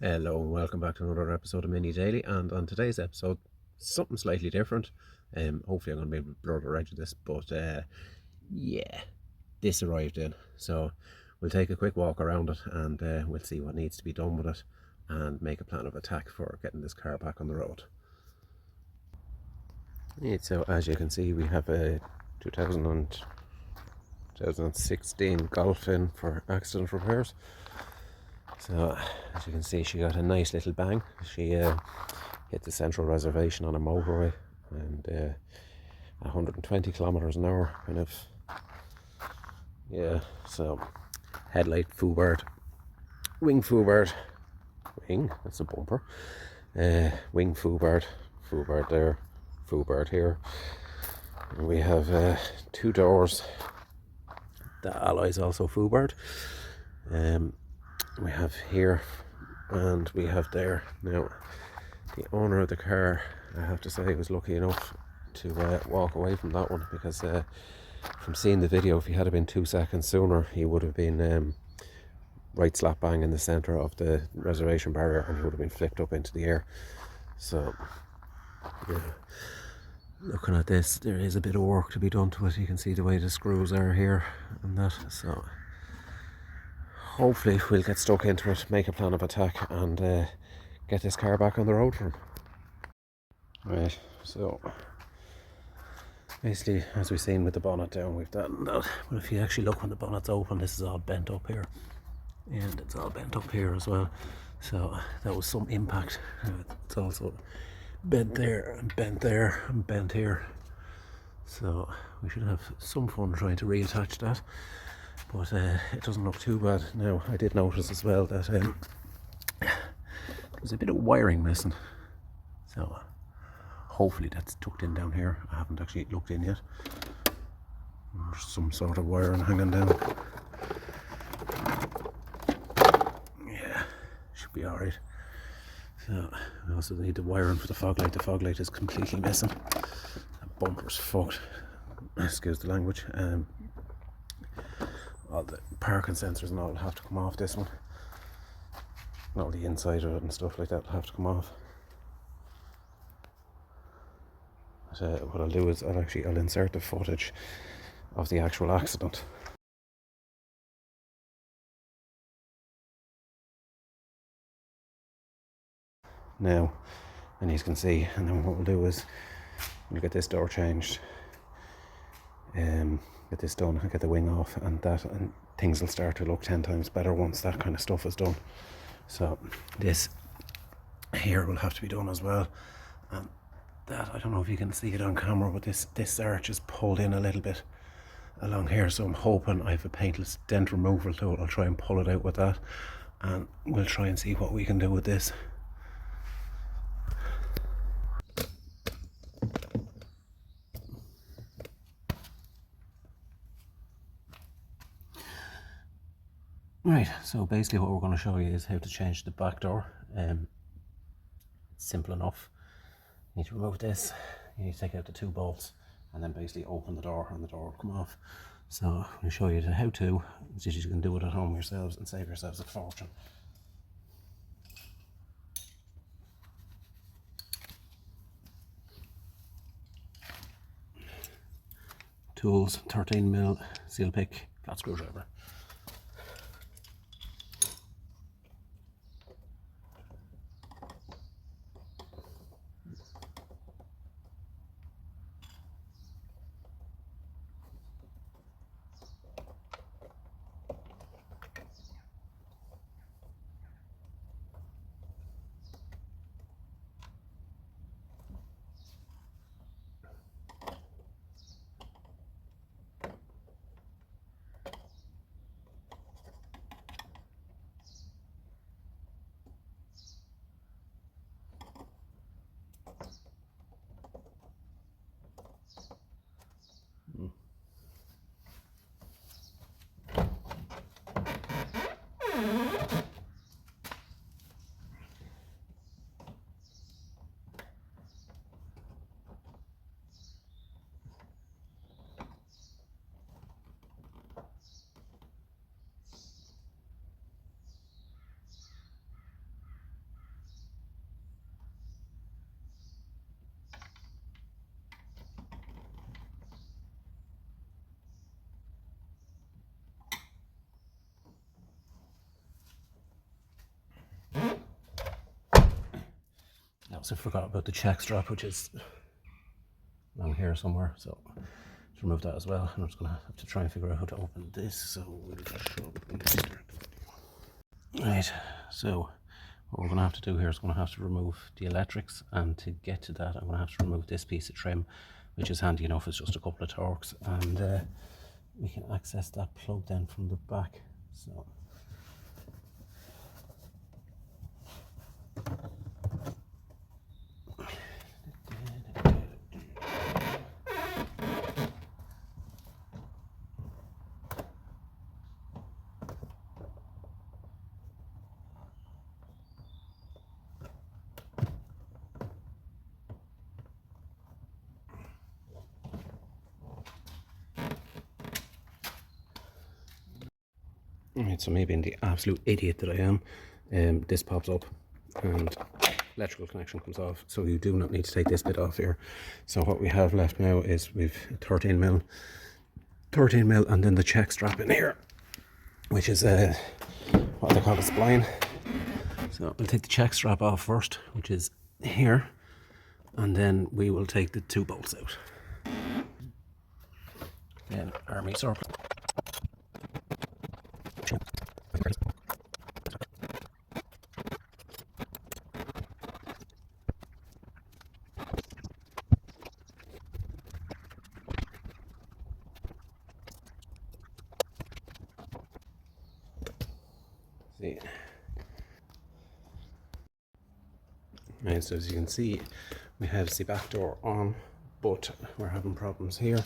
Hello and welcome back to another episode of Mini Daily. And on today's episode, something slightly different. Hopefully, I'm going to be able to blur the right of this, but yeah, this arrived in. So we'll take a quick walk around it and we'll see what needs to be done with it and make a plan of attack for getting this car back on the road. Right, so as you can see, we have a 2016 Golf in for accident repairs. So as you can see, she got a nice little bang. She hit the central reservation on a motorway and 120 kilometers an hour, kind of. Yeah, so headlight foobarred, wing foobarred, that's a bumper. Wing foobarred there, foobarred here. And we have two doors. The alloy's also foobarred. We have here and we have there. Now, the owner of the car, I have to say, was lucky enough to walk away from that one, because from seeing the video, if he had been 2 seconds sooner, he would have been right slap bang in the centre of the reservation barrier and he would have been flipped up into the air. So yeah, looking at this, there is a bit of work to be done to it. You can see the way the screws are here and that. So hopefully we'll get stuck into it, make a plan of attack and get this car back on the road for him. Right, so basically, as we've seen with the bonnet down, we've done that. But if you actually look when the bonnet's open, this is all bent up here, and it's all bent up here as well. So that was some impact. It's also bent there and bent there and bent here. So we should have some fun trying to reattach that. But it doesn't look too bad. Now, I did notice as well that there's a bit of wiring missing. So hopefully that's tucked in down here. I haven't actually looked in yet. There's some sort of wiring hanging down. Yeah, should be alright. So we also need the wiring for the fog light. The fog light is completely missing. That bumper's fucked. Excuse the language. All the parking sensors and all will have to come off this one. And all the inside of it and stuff like that will have to come off. But what I'll do is I'll insert the footage of the actual accident. Now, and you can see, and then what we'll do is we'll get this door changed, get this done, and get the wing off, and things will start to look 10 times better once that kind of stuff is done. So this here will have to be done as well, and that, I don't know if you can see it on camera, but this arch is pulled in a little bit along here, so I'm hoping I have a paintless dent removal tool. I'll try and pull it out with that, and we'll try and see what we can do with this. Right, so basically what we're going to show you is how to change the back door. Simple enough. You need to remove this, you need to take out the 2 bolts, and then basically open the door and the door will come off. So I'm going to show you the how to, so you can do it at home yourselves and save yourselves a fortune. Tools, 13mm seal pick, flat screwdriver. Oops, I forgot about the check strap, which is along here somewhere, so to remove that as well. And I'm just going to have to try and figure out how to open this, so we'll just show it. Right, so what we're going to have to do here is going to have to remove the electrics, and to get to that I'm going to have to remove this piece of trim, which is handy enough. It's just a couple of Torx, and we can access that plug then from the back. So Alright, so maybe in the absolute idiot that I am, this pops up and electrical connection comes off, so you do not need to take this bit off here. So what we have left now is we've 13 mil and then the check strap in here, which is what they call a spline. So we'll take the check strap off first, which is here, and then we will take the 2 bolts out. Then army circle. See. Right, so as you can see, we have the back door on, but we're having problems here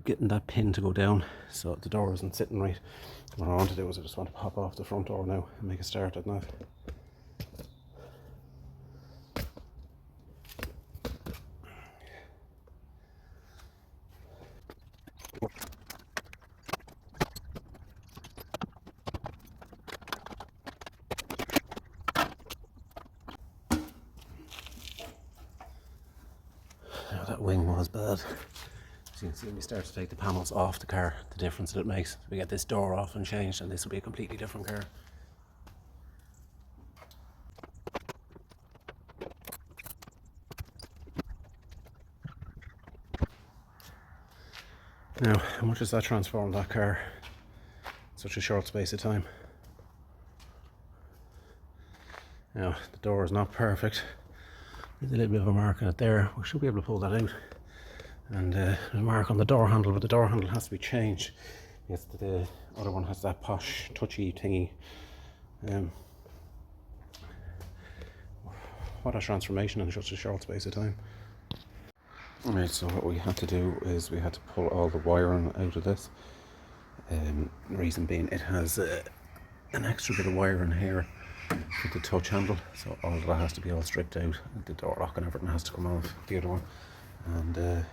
getting that pin to go down, so the door isn't sitting right. What I want to do is I just want to pop off the front door now and make a start at that. Now that wing was bad. As you can see, we start to take the panels off the car, the difference that it makes. We get this door off and changed, and this will be a completely different car. Now, how much does that transform that car in such a short space of time? Now, the door is not perfect. There's a little bit of a mark on it there. We should be able to pull that out. And a mark on the door handle, but the door handle has to be changed. Yes, the other one has that posh, touchy thingy. What a transformation in such a short space of time. Alright, so what we had to do is we had to pull all the wiring out of this. The reason being, it has an extra bit of wire in here for the touch handle, so all of that has to be all stripped out. The door lock and everything has to come off the other one, and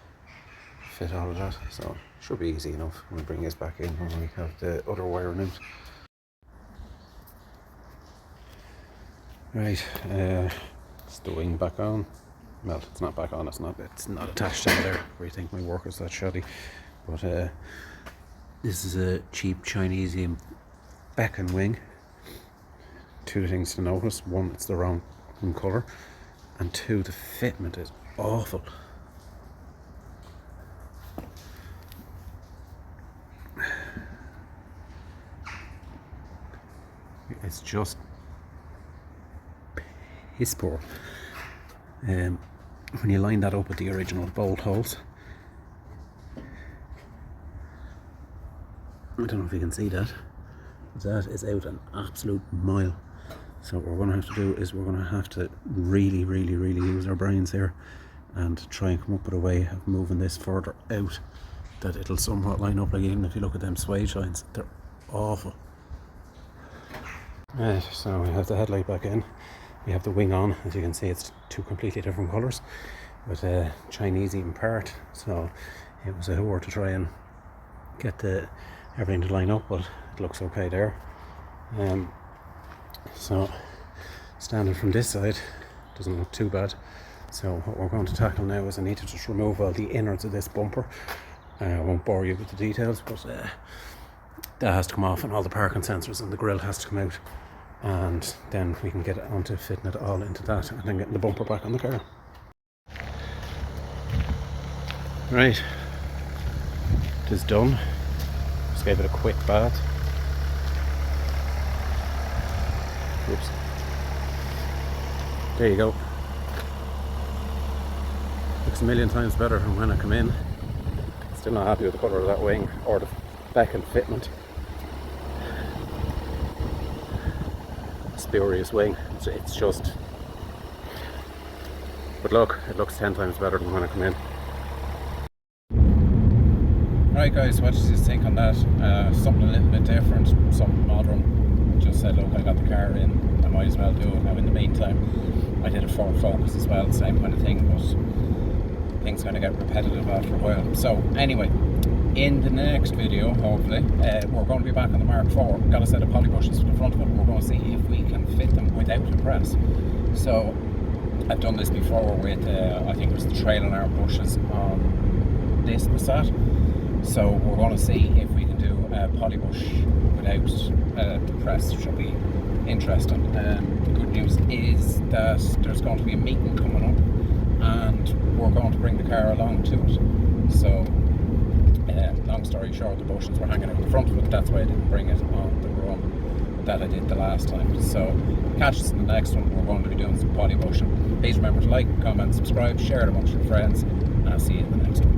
fit all of that. So it should be easy enough when we bring this back in when we have the other wiring out. Right, it's the wing back on. Well, it's not back on, it's not attached in there where you think my work is that shoddy. But this is a cheap Chinese Beacon wing. 2 things to notice: 1, it's the wrong colour, and 2, the fitment is awful. It's just piss poor. When you line that up with the original bolt holes, I don't know if you can see that, but that is out an absolute mile. So what we're going to have to do is we're going to have to really use our brains here and try and come up with a way of moving this further out that it'll somewhat line up. Like, even if you look at them swage lines, they're awful. Right, so we have the headlight back in. We have the wing on. As you can see, it's 2 completely different colours with a Chinese part. So it was a hoor to try and get everything to line up, but it looks okay there. So standing from this side doesn't look too bad. So what we're going to tackle now is I need to just remove all the innards of this bumper. I won't bore you with the details, but that has to come off, and all the parking sensors and the grille has to come out. and then we can get onto fitting it all into that and then getting the bumper back on the car. Right, it is done. Just gave it a quick bath. Oops. There you go. Looks a million times better than when I come in. Still not happy with the colour of that wing or the back and fitment. Spurious wing. It's just. But look, it looks 10 times better than when I come in. Right guys, what did you think on that? Something a little bit different, something modern. Just said, look, I got the car in, I might as well do it. Now in the meantime, I did a Ford Focus as well, same kind of thing, but things kind of get repetitive after a while. So anyway, in the next video, hopefully, we're going to be back on the Mark IV. Got a set of poly bushes for the front of it, and we're going to see if we can fit them without a press. So I've done this before with, I think it was the trailing arm bushes on this Passat. So we're going to see if we can do a poly bush without the press. Should be interesting. The good news is that there's going to be a meeting coming up, and we're going to bring the car along to it. So long story short, the bushes were hanging out the front of it. That's why I didn't bring it on the run that I did the last time. So catch us in the next one. We're going to be doing some poly bushing. Please remember to like, comment, subscribe, share it amongst your friends, and I'll see you in the next one.